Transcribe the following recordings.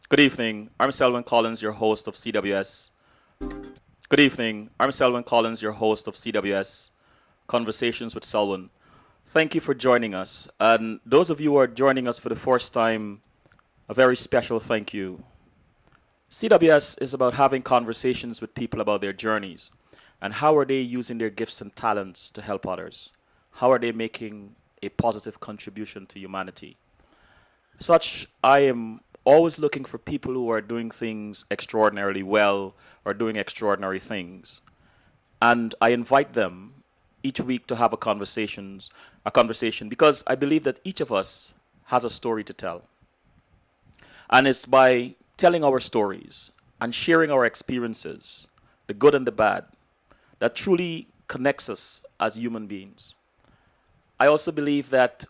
Good evening. I'm Selwyn Collins, your host of CWS. Good evening. I'm Selwyn Collins, your host of CWS Conversations with Selwyn. Thank you for joining us. And those of you who are joining us for the first time, a very special thank you. CWS is about having conversations with people about their journeys and how are they using their gifts and talents to help others. How are they making a positive contribution to humanity? Such, I am always looking for people who are doing things extraordinarily well or doing extraordinary things. And I invite them each week to have a conversation because I believe that each of us has a story to tell. And it's by telling our stories and sharing our experiences, the good and the bad, that truly connects us as human beings. I also believe that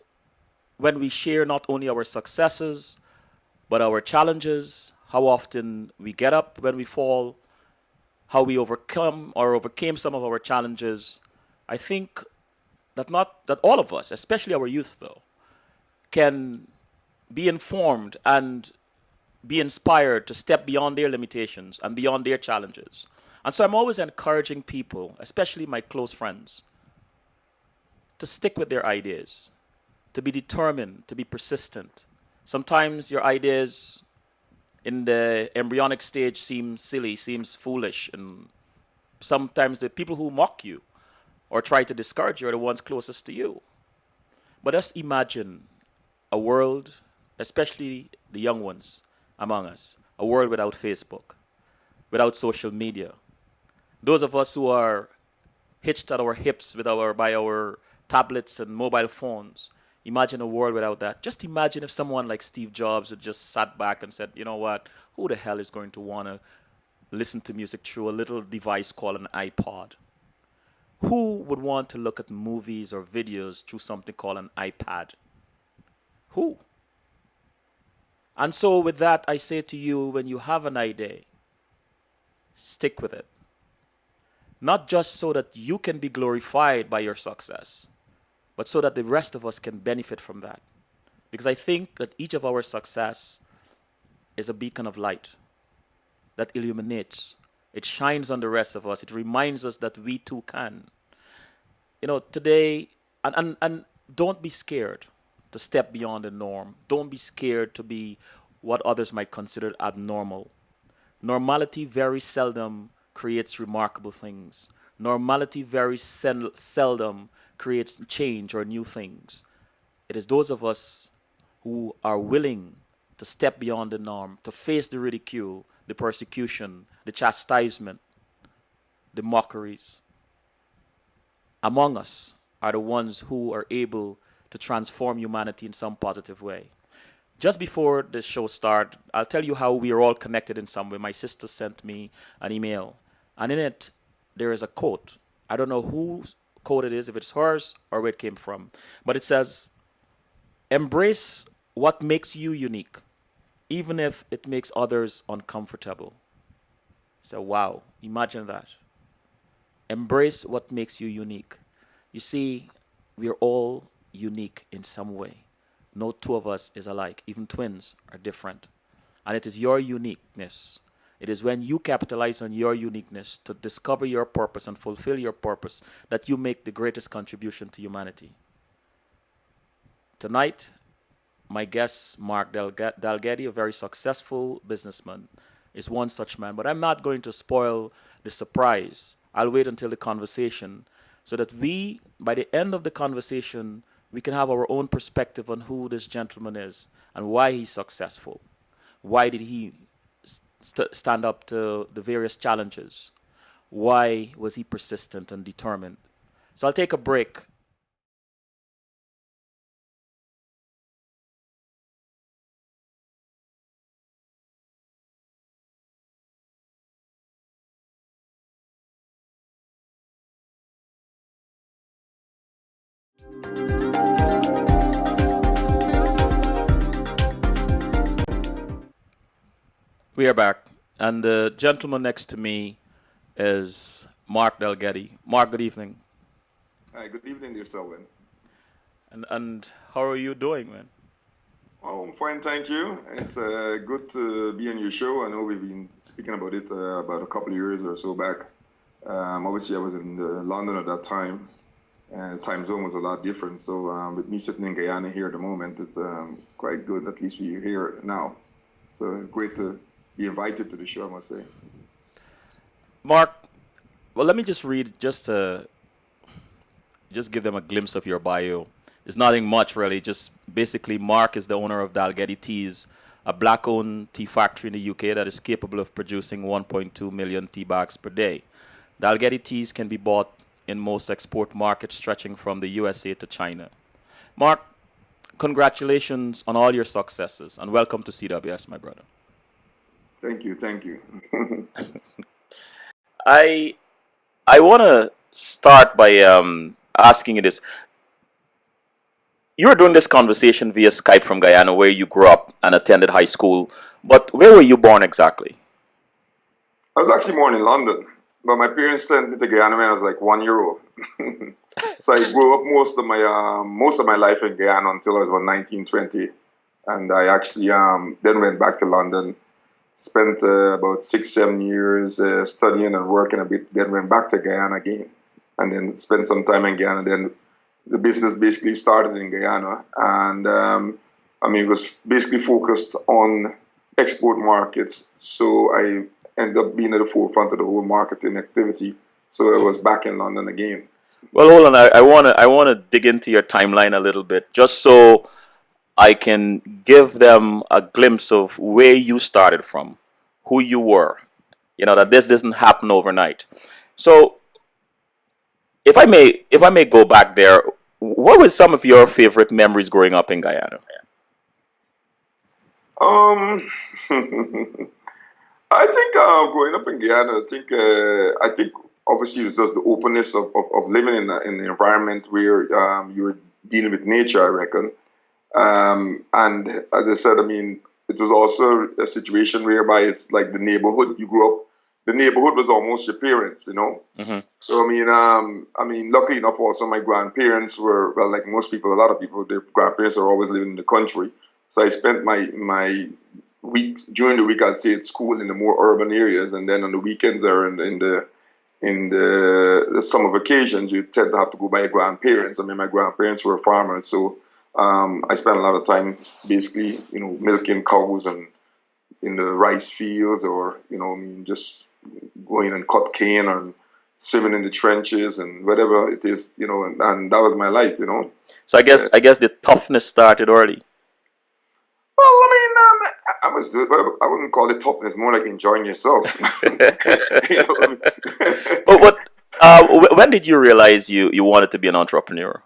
when we share not only our successes, but our challenges, how often we get up when we fall, how we overcome or overcame some of our challenges, I think that all of us, especially our youth though, can be informed and be inspired to step beyond their limitations and beyond their challenges. And so I'm always encouraging people, especially my close friends, to stick with their ideas, to be determined, to be persistent. Sometimes your ideas in the embryonic stage seem silly, seems foolish, and sometimes the people who mock you or try to discourage you are the ones closest to you. But just imagine a world, especially the young ones among us, a world without Facebook, without social media. Those of us who are hitched at our hips by our tablets and mobile phones. Imagine a world without that. Just imagine if someone like Steve Jobs had just sat back and said, you know what, who the hell is going to want to listen to music through a little device called an iPod? Who would want to look at movies or videos through something called an iPad? Who? And so, with that, I say to you, when you have an idea, stick with it. Not just so that you can be glorified by your success, but so that the rest of us can benefit from that. Because I think that each of our success is a beacon of light that illuminates. It shines on the rest of us. It reminds us that we too can. Today, and don't be scared to step beyond the norm. Don't be scared to be what others might consider abnormal. Normality very seldom creates remarkable things. Normality very seldom creates change or new things. It is those of us who are willing to step beyond the norm, to face the ridicule, the persecution, the chastisement, the mockeries. Among us are the ones who are able to transform humanity in some positive way. Just before the show started, I'll tell you how we are all connected in some way. My sister sent me an email, and in it, there is a quote. I don't know whose quote it is, if it's hers or where it came from, but it says, embrace what makes you unique, even if it makes others uncomfortable. So, wow, imagine that. Embrace what makes you unique. You see, we are all unique in some way. No two of us is alike. Even twins are different. And it is your uniqueness. It is when you capitalize on your uniqueness to discover your purpose and fulfill your purpose that you make the greatest contribution to humanity. Tonight, my guest, Mark Dalgety, a very successful businessman, is one such man. But I'm not going to spoil the surprise. I'll wait until the conversation so that we, by the end of the conversation, we can have our own perspective on who this gentleman is and why he's successful. Why did he stand up to the various challenges? Why was he persistent and determined? So I'll take a break. We are back. And the gentleman next to me is Mark Dalgety. Mark, good evening. Hi, good evening, dear Selwyn. And how are you doing, man? Oh, I'm fine, thank you. It's good to be on your show. I know we've been speaking about it about a couple of years or so back. Obviously, I was in London at that time, and the time zone was a lot different. So, with me sitting in Guyana here at the moment, it's quite good. At least we're here now. So, it's great to be invited to the show, I must say. Mark, well, let me just read just give them a glimpse of your bio. It's nothing much really. Just basically, Mark is the owner of Dalgety Teas, a black-owned tea factory in the UK that is capable of producing 1.2 million tea bags per day. Dalgety teas can be bought in most export markets stretching from the USA to China. Mark, congratulations on all your successes and welcome to CWS, my brother. Thank you, thank you. I I want to start by asking you this. You were doing this conversation via Skype from Guyana, where you grew up and attended high school. But where were you born exactly? I was actually born in London, but my parents sent me to Guyana when I was like 1 year old. So I grew up most of my life in Guyana until I was about 19, 20. And I actually then went back to London, spent about 6, 7 years studying and working a bit, then went back to Guyana again, and then spent some time in Guyana. Then the business basically started in Guyana, and it was basically focused on export markets. So I ended up being at the forefront of the whole marketing activity. So I was back in London again. Well, hold on. I wanna dig into your timeline a little bit, just so I can give them a glimpse of where you started from, who you were. You know that this doesn't happen overnight. So, if I may go back there, what were some of your favorite memories growing up in Guyana? Um, I think growing up in Guyana, I think obviously it was just the openness of living in an environment where you're dealing with nature. I reckon. And as I said, it was also a situation whereby it's like the neighborhood you grew up. The neighborhood was almost your parents, you know. Hmm. So luckily enough, also my grandparents were well, like most people, a lot of people, their grandparents are always living in the country. So I spent my weeks during the week, I'd say at school in the more urban areas, and then on the weekends or in the summer vacations, you tend to have to go by your grandparents. I mean, my grandparents were farmers, so I spent a lot of time basically, milking cows and in the rice fields, or just going and cut cane and swimming in the trenches and whatever it is, and that was my life. So I guess Uh, I guess the toughness started early. well, I was, I wouldn't call it toughness, more like enjoying yourself. you know, I mean, But when did you realize you wanted to be an entrepreneur?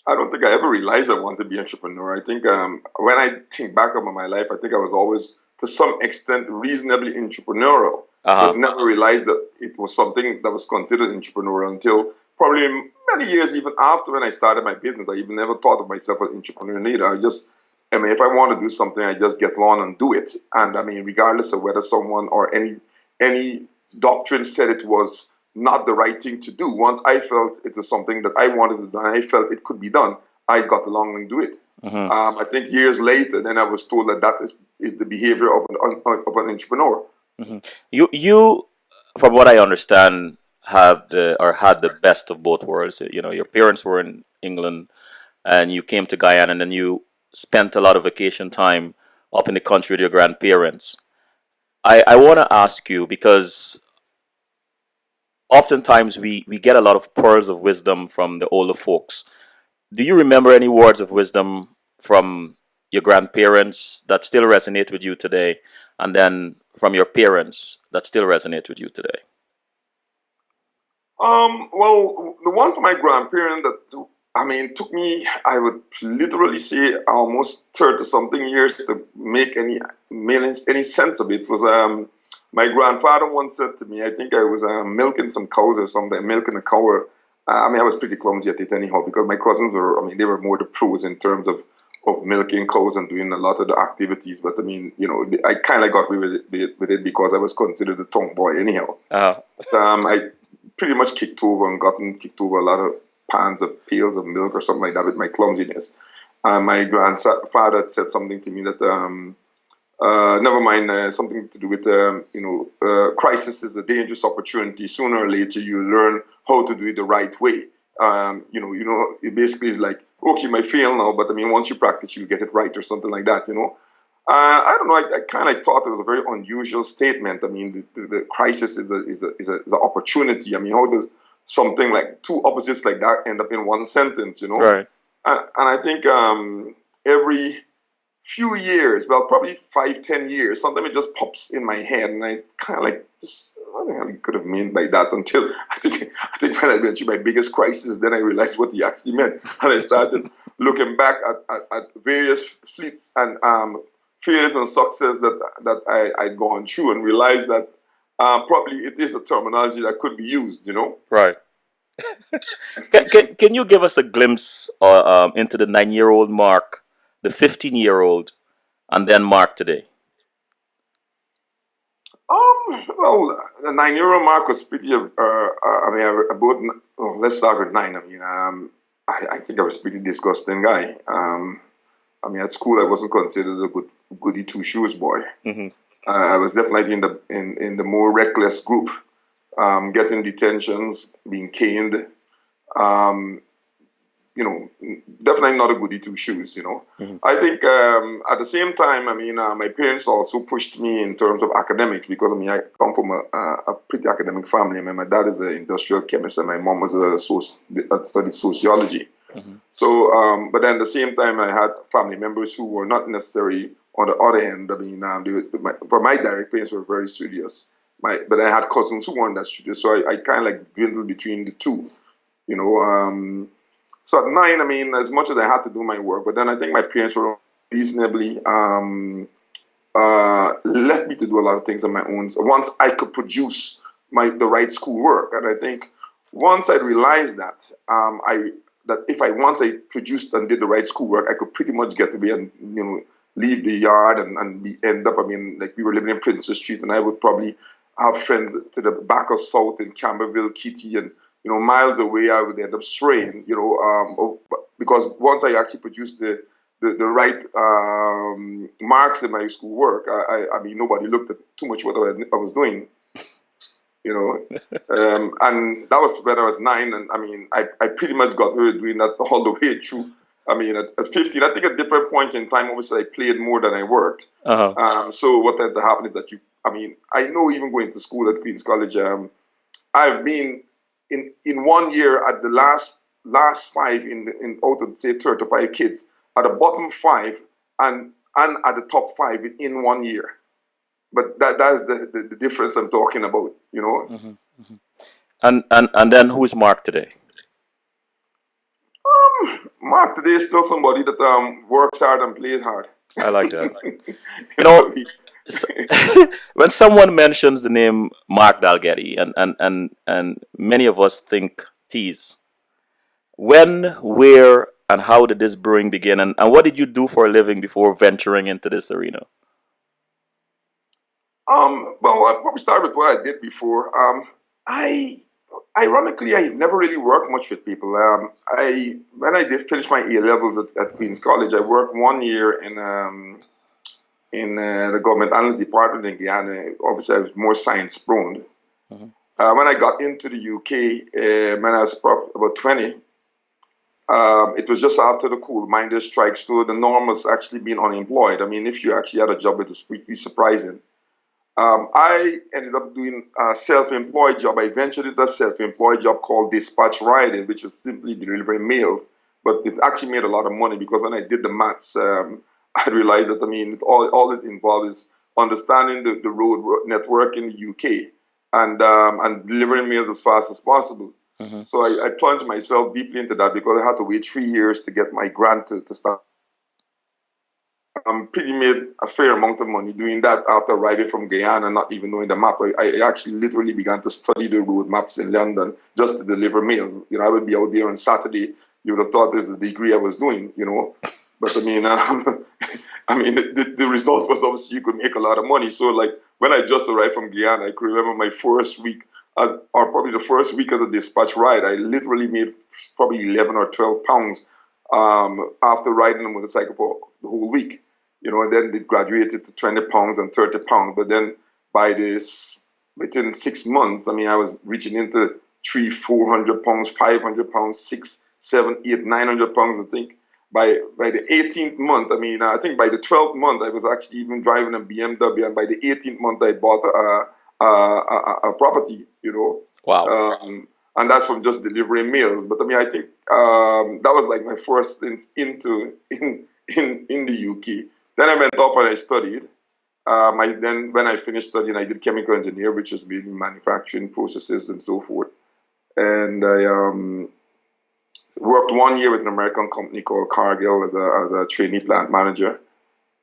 I don't think I ever realized I wanted to be an entrepreneur. I think when I think back over my life, I think I was always, to some extent, reasonably entrepreneurial, Uh but huh. never realized that it was something that was considered entrepreneurial until probably many years even after when I started my business. I even never thought of myself as an entrepreneur neither. If I want to do something, I just get on and do it. And regardless of whether someone or any doctrine said it was not the right thing to do. Once I felt it was something that I wanted to do and I felt it could be done, I got along and do it. Hmm. I think years later, then I was told that is the behavior of an entrepreneur. Hmm. You, from what I understand, have the or had the best of both worlds. You know, your parents were in England, and you came to Guyana, and then you spent a lot of vacation time up in the country with your grandparents. I want to ask you because oftentimes we get a lot of pearls of wisdom from the older folks. Do you remember any words of wisdom from your grandparents that still resonate with you today, and then from your parents that still resonate with you today? Well, the one for my grandparent that took me, I would literally say almost 30 something years to make any sense of it was my grandfather once said to me, I think I was milking some cows or something, milking a cow. I was pretty clumsy at it anyhow because my cousins were, they were more the pros in terms of milking cows and doing a lot of the activities. But I kind of got away with it because I was considered a tomboy anyhow. Uh, I pretty much kicked over and gotten kicked over a lot of pans of pails of milk or something like that with my clumsiness. My grandfather had said something to me that never mind, something to do with crisis is a dangerous opportunity. Sooner or later, you learn how to do it the right way. It basically is like, okay, you might fail now, but I mean, once you practice, you get it right or something like that. I don't know. I kind of thought it was a very unusual statement. I mean, the crisis is a opportunity. I mean, how does something like two opposites like that end up in one sentence? Right. And I think every few years, well, probably 5, 10 years, sometimes it just pops in my head, and I kind of like, just, what the hell he could have meant by that? Until I think when I went through my biggest crisis, then I realized what he actually meant, and I started looking back at various fleets and failures and success I'd gone through, and realized that probably it is a terminology that could be used. Right. Can you give us a glimpse into the 9-year-old Mark, the 15-year-old, and then Mark today? Well, the 9 euro mark was pretty. I mean, let's start with nine. I mean, I think I was a pretty disgusting guy. I mean, at school, I wasn't considered a goody two shoes boy. Hmm. I was definitely in the more reckless group, getting detentions, being caned. Um, Definitely not a goody two shoes. Hmm. I think at the same time, I mean, my parents also pushed me in terms of academics because, I mean, I come from a pretty academic family. I mean, my dad is an industrial chemist and my mom was studied sociology. Hmm. So, but then at the same time, I had family members who were not necessarily on the other end. I mean, but my direct parents were very studious. But I had cousins who weren't that studious, so I kind of like dwindled between the two. You know, so at nine, I mean, as much as I had to do my work, but then I think my parents were reasonably left me to do a lot of things on my own. So once I could produce the right schoolwork, and I think once I realized that if I once I produced and did the right schoolwork, I could pretty much get away and leave the yard and end up. I mean, like we were living in Princess Street, and I would probably have friends to the back of South in Camberville, Kitty, and miles away, I would end up straying, because once I actually produced the right marks in my schoolwork, I mean, nobody looked at too much what I was doing, and that was when I was nine, and I mean, I pretty much got away with doing that all the way through. I mean, at 15, I think at different points in time, obviously, I played more than I worked. Uh-huh. So what tended to happen is that I mean, I know even going to school at Queen's College, I've been in 1 year at the last five in out of say 35 kids at the bottom five and at the top five in 1 year. But that is the difference I'm talking about. Hmm. Hmm. And then who is Mark today? Mark today is still somebody that works hard and plays hard. I like that. You You know, know, he- s- when someone mentions the name Mark Dalgety, and many of us think teas. When, where, and how did this brewing begin, and what did you do for a living before venturing into this arena? well, I'll probably start with what I did before. I ironically I never really worked much with people. I when I did finish my A levels at Queen's College, I worked 1 year in the government analyst department in Guyana. Obviously, I was more science prone. Hmm. When I got into the UK, when I was about 20, it was just after the coal miners' strike, so the norm was actually being unemployed. I mean, if you actually had a job, it was pretty surprising. I ended up doing a self-employed job. I ventured into a self-employed job called dispatch riding, which is simply delivering mails. But it actually made a lot of money because when I did the maths, I realized that, I mean, all it involved is understanding the road network in the UK and delivering mails as fast as possible. Hmm. So I plunged myself deeply into that because I had to wait 3 years to get my grant to start. Pretty made a fair amount of money doing that after arriving from Guyana, not even knowing the map. I actually literally began to study the road maps in London just to deliver mails. I would be out there on Saturday. You would have thought this is the degree I was doing. But I mean, I mean, the result was obviously you could make a lot of money. So like when I just arrived from Guyana, I could remember my first week, or probably the first week as a dispatch ride. I literally made probably 11 or 12 pounds after riding a motorcycle for the whole week. And then it graduated to 20 pounds and 30 pounds. But then within 6 months, I was reaching into 400 pounds, 500 pounds, 6, 7, 8, 900 pounds, I think. By the 18th month, I think by the 12th month, I was actually even driving a BMW, and by the 18th month, I bought a property, Wow. And that's from just delivering meals. But I think that was like my first stint in the UK. Then I went off and I studied. Then when I finished studying, I did chemical engineer, which is really manufacturing processes and so forth. And I worked 1 year with an American company called Cargill as a trainee plant manager.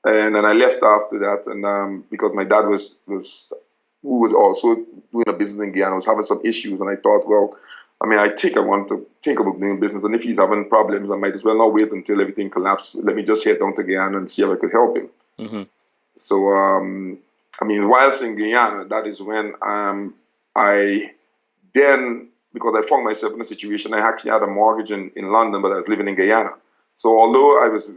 And then I left after that, and because my dad who was also doing a business in Guyana, was having some issues, and I thought, well, I think I want to think about doing business, and if he's having problems, I might as well not wait until everything collapses. Let me just head down to Guyana and see if I could help him. Mm-hmm. So, whilst in Guyana, that is when I then, because I found myself in a situation, I actually had a mortgage in London, but I was living in Guyana. So although I was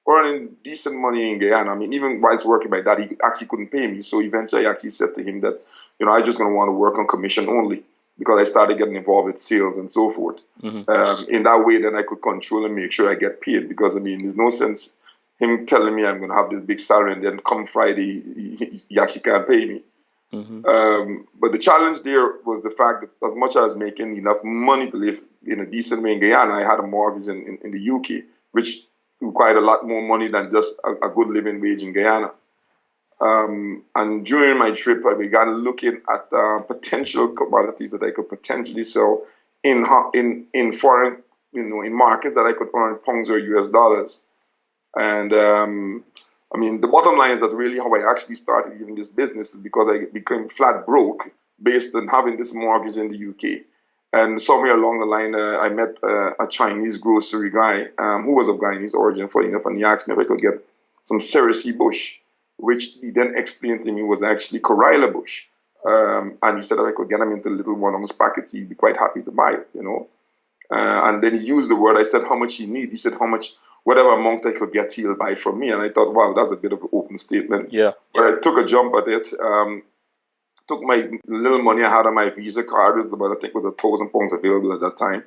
earning decent money in Guyana, even whilst working, my dad, he actually couldn't pay me. So eventually I actually said to him that, I just going to want to work on commission only, because I started getting involved with sales and so forth. Mm-hmm. In that way, then I could control and make sure I get paid, because, there's no sense him telling me I'm going to have this big salary and then come Friday, he actually can't pay me. Mm-hmm. But the challenge there was the fact that as much as I was making enough money to live in a decent way in Guyana, I had a mortgage in the UK, which required a lot more money than just a good living wage in Guyana. And during my trip, I began looking at potential commodities that I could potentially sell in foreign, in markets that I could earn pounds or US dollars. And the bottom line is that really how I actually started in this business is because I became flat broke based on having this mortgage in the UK. And somewhere along the line, I met a Chinese grocery guy who was of Guyanese origin, funny enough, and he asked me if I could get some Cersei bush, which he then explained to me was actually Corilla bush. And he said if I could get him into little 1 ounce packets, he'd be quite happy to buy it, and then he used the word, I said how much he need. He said how much, whatever amount I could get, he'll buy from me. And I thought, wow, that's a bit of an open statement. Yeah. But I took a jump at it. Took my little money I had on my Visa card, was about, I think was £1,000 available at that time.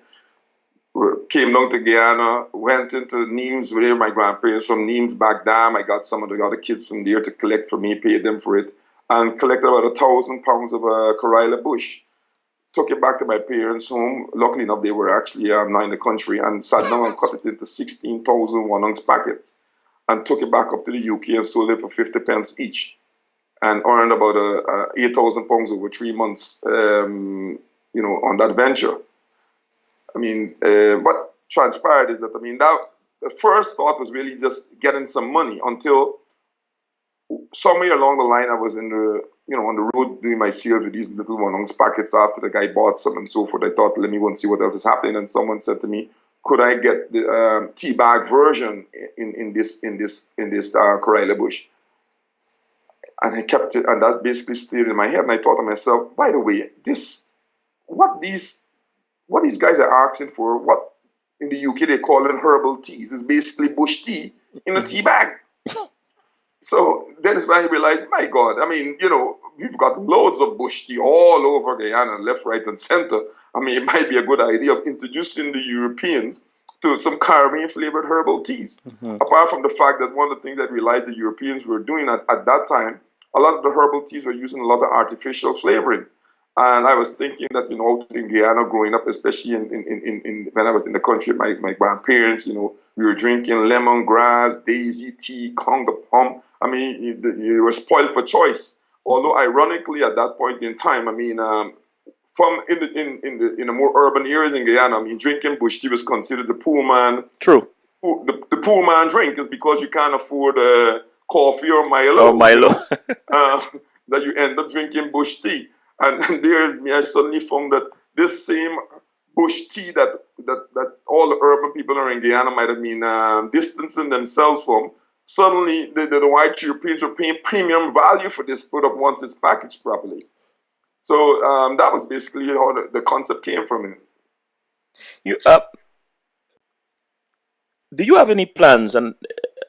Came down to Guyana, went into Nimes with my grandparents from Nimes back down. I got some of the other kids from there to collect for me, paid them for it, and collected about £1,000 of Corilla bush. Took it back to my parents' home. Luckily enough, they were actually not in the country, and sat down and cut it into 16,000 1 ounce packets, and took it back up to the UK and sold it for 50 pence each, and earned about £8,000 over 3 months, on that venture. What transpired is that, that the first thought was really just getting some money until somewhere along the line I was in the, on the road doing my sales with these little 1 ounce packets after the guy bought some and so forth. I thought, let me go and see what else is happening. And someone said to me, could I get the tea bag version in this Corilla bush? And I kept it, and that basically stayed in my head. And I thought to myself, by the way, what these guys are asking for, what in the UK they call it herbal teas, is basically bush tea in a tea bag. So then is when I realized, my God, we've got loads of bush tea all over Guyana, left, right, and center. It might be a good idea of introducing the Europeans to some Caribbean flavored herbal teas. Mm-hmm. Apart from the fact that one of the things I realized the Europeans were doing at that time, a lot of the herbal teas were using a lot of artificial flavoring. And I was thinking that, in Guyana growing up, especially when I was in the country with my grandparents, we were drinking lemongrass, daisy tea, conga palm. You were spoiled for choice. Although ironically, at that point in time, from in the more urban areas in Guyana, drinking bush tea was considered the poor man. True. The poor man drink is because you can't afford coffee or Milo. Or Milo. That you end up drinking bush tea. And there, I suddenly found that this same bush tea that all the urban people are in Guyana might have been distancing themselves from, suddenly the white Europeans were paying premium value for this product once it's packaged properly. So that was basically how the concept came from it. Do you have any plans? And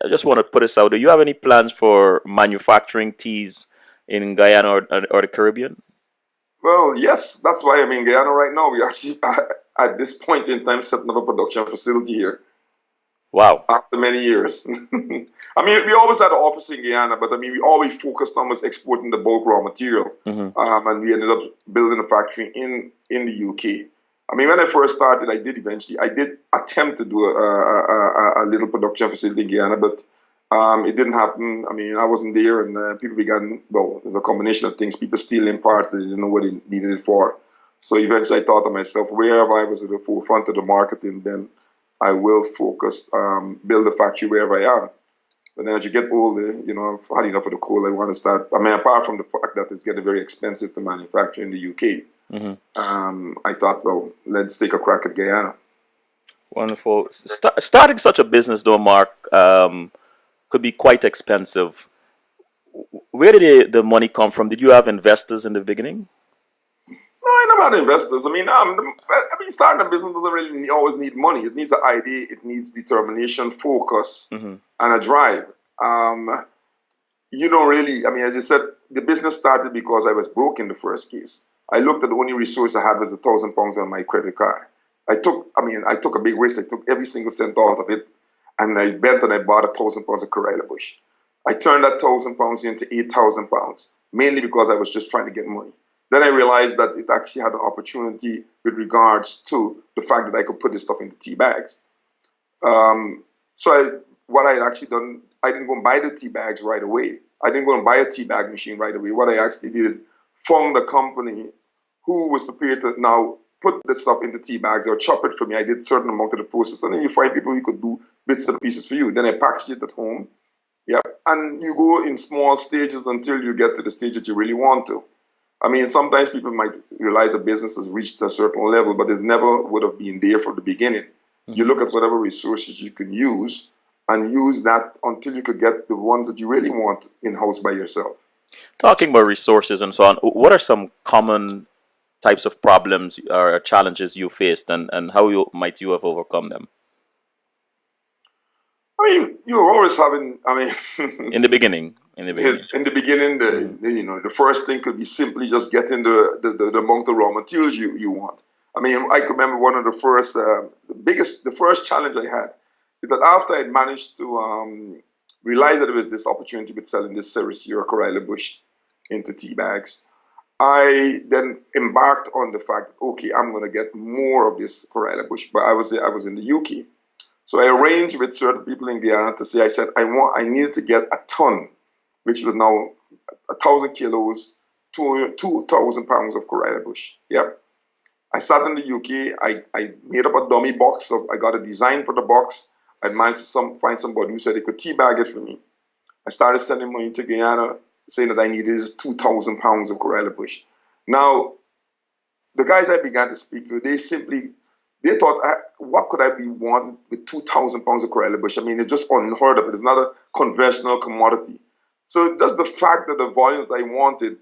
I just want to put this out. Do you have any plans for manufacturing teas in Guyana or the Caribbean? Well, yes, that's why I'm in Guyana right now. We actually, at this point in time, setting up a production facility here Wow. after many years. I mean, we always had an office in Guyana, but I mean, we always focused on was exporting the bulk raw material, Hmm. and we ended up building a factory in the UK. I mean, when I first started, I did attempt to do a little production facility in Guyana, but it didn't happen. I mean, I wasn't there, and people began, well, there's a combination of things, people stealing parts, they didn't know what they needed it for. So eventually I thought to myself, wherever I was at the forefront of the marketing, then I will focus, build a factory wherever I am. But then as you get older, I've had enough of the coal. I want to start. I mean, apart from the fact that it's getting very expensive to manufacture in the UK, Hmm. I thought, well, let's take a crack at Guyana. Wonderful. Starting such a business, though, Mark, could be quite expensive. Where did the money come from? Did you have investors in the beginning? No, I know about investors. Starting a business doesn't really always need money. It needs an idea. It needs determination, focus, Hmm. and a drive. Um, you don't really. I mean, as you said, the business started because I was broke in the first case. I looked at the only resource I had was £1,000 on my credit card. I took a big risk. I took every single cent out of it, and I bent and I bought £1,000 of Corella Bush. I turned that £1,000 into £8,000, mainly because I was just trying to get money. Then I realized that it actually had an opportunity with regards to the fact that I could put this stuff into tea bags. Um, what I had actually done, I didn't go and buy the tea bags right away. I didn't go and buy a tea bag machine right away. What I actually did is found a company who was prepared to now put the stuff into tea bags or chop it for me. I did a certain amount of the process, and then you find people who could do bits and pieces for you. Then I packaged it at home. Yeah, and you go in small stages until you get to the stage that you really want to. I mean, sometimes people might realize a business has reached a certain level, but it never would have been there from the beginning. You Hmm. look at whatever resources you can use and use that until you could get the ones that you really want in house by yourself. Talking about resources and so on, what are some common types of problems or challenges you faced, and how might you have overcome them I mean, you're always having. I in mean, the beginning? In the beginning. in the beginning, Hmm. the first thing could be simply just getting the amount of raw materials you want. I mean, I could remember one of the first challenge I had is that after I'd managed to realize that there was this opportunity with selling this Cerise or Corella Bush into tea bags, I then embarked on the fact that, okay, I'm going to get more of this Corella Bush, but I was in the UK. So I arranged with certain people in Guyana to say, I said, I needed to get a ton, which was now 1,000 kilos, 2,000 pounds of Corella Bush. Yep. I sat in the UK. I made up a dummy box. I got a design for the box. I managed to find somebody who said they could teabag it for me. I started sending money to Guyana, saying that I needed 2,000 pounds of Corella Bush. Now, the guys I began to speak to, they thought, what could I be wanting with 2,000 pounds of Corella Bush? I mean, it's just unheard of. It's not a conventional commodity. So just the fact that the volume that I wanted,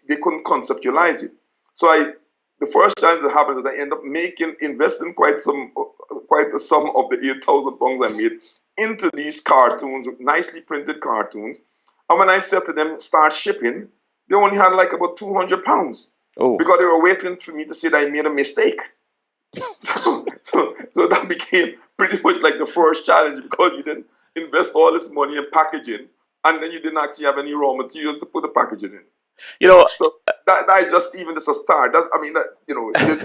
they couldn't conceptualize it. So the first challenge that happened is that I end up investing quite a sum of the 8,000 pounds I made into these cartoons, nicely printed cartoons. And when I said to them, start shipping, they only had like about 200 pounds Oh, because they were waiting for me to say that I made a mistake. So that became pretty much like the first challenge because you didn't invest all this money in packaging and then you didn't actually have any raw materials to put the packaging in. you know, So that is just even just a start. There's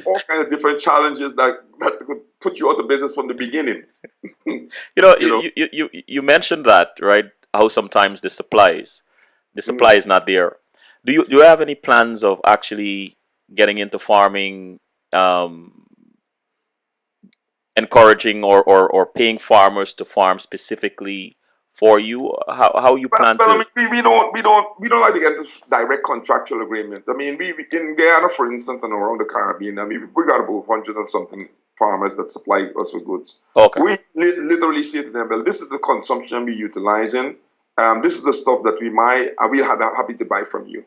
all kinds of different challenges that could put you out of business from the beginning. you know, You know. you mentioned that, right? How sometimes the supply Mm. is not there. Do you have any plans of actually getting into farming, um, encouraging or paying farmers to farm specifically for you? How you plan Well, I to? mean, we don't like to get this direct contractual agreement. I mean, we in Guyana, for instance, and around the Caribbean, I mean, we got about 100 and something farmers that supply us with goods. Okay, We literally say to them, well, this is the consumption we're utilizing. This is the stuff that we'll have happy to buy from you.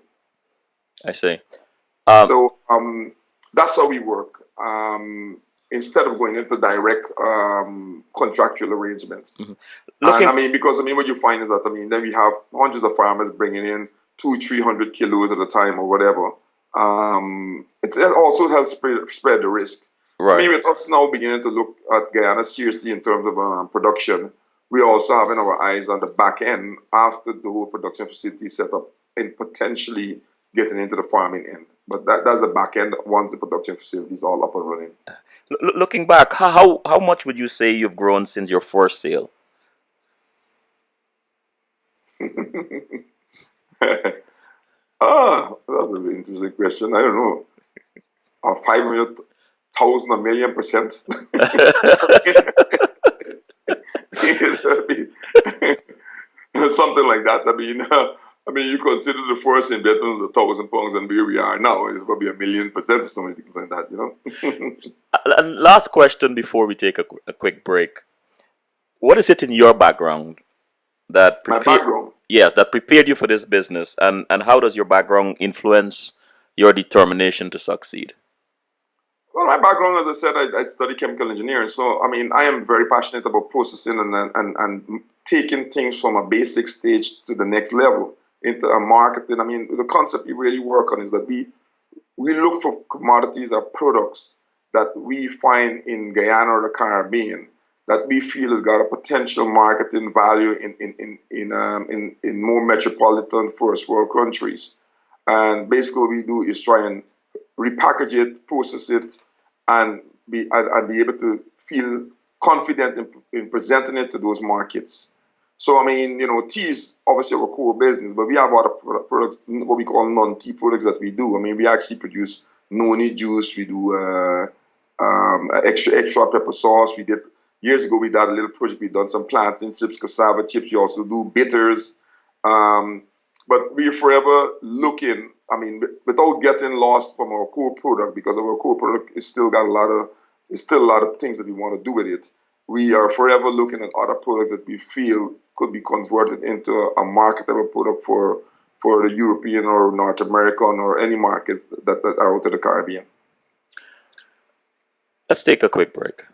I see. Um, So that's how we work. instead of going into direct contractual arrangements. And Looking, I mean, because I mean, what you find is that I mean, then we have hundreds of farmers bringing in 200-300 kilos at a time or whatever. It also helps spread the risk. I mean, right. with us now beginning to look at Guyana seriously in terms of production, we also having our eyes on the back end after the whole production facility set up and potentially getting into the farming end. But that's the back end once the production facility is all up and running. Looking back, how much would you say you've grown since your first sale? That's a very interesting question. I don't know. 500,000, a million percent. It'd be something like that. I mean, you consider the first investment was £1,000, and where we are now is going to be 1,000,000% or something like that. You know. And last question before we take a quick break. What is it in your background that My prepared background. yes, that prepared you for this business, and how does your background influence your determination to succeed? Well, my background, as I said, I studied chemical engineering. So, I mean, I am very passionate about processing and taking things from a basic stage to the next level into a marketing. I mean, the concept we really work on is that we look for commodities or products that we find in Guyana or the Caribbean that we feel has got a potential marketing value in more metropolitan first world countries. And basically, what we do is try and repackage it, process it, and be able to feel confident in presenting it to those markets. So, I mean, you know, tea is obviously our core business, but we have other products, what we call non-tea products that we do. I mean, we actually produce noni juice, we do extra pepper sauce. We did, years ago, we did a little project, we done some plantain chips, cassava chips. We also do bitters. But we're forever looking, I mean, without getting lost from our core product, because our core product is still got a lot of things that we want to do with it. We are forever looking at other products that we feel could be converted into a marketable product for the European or North American or any market that are out of the Caribbean. Let's take a quick break.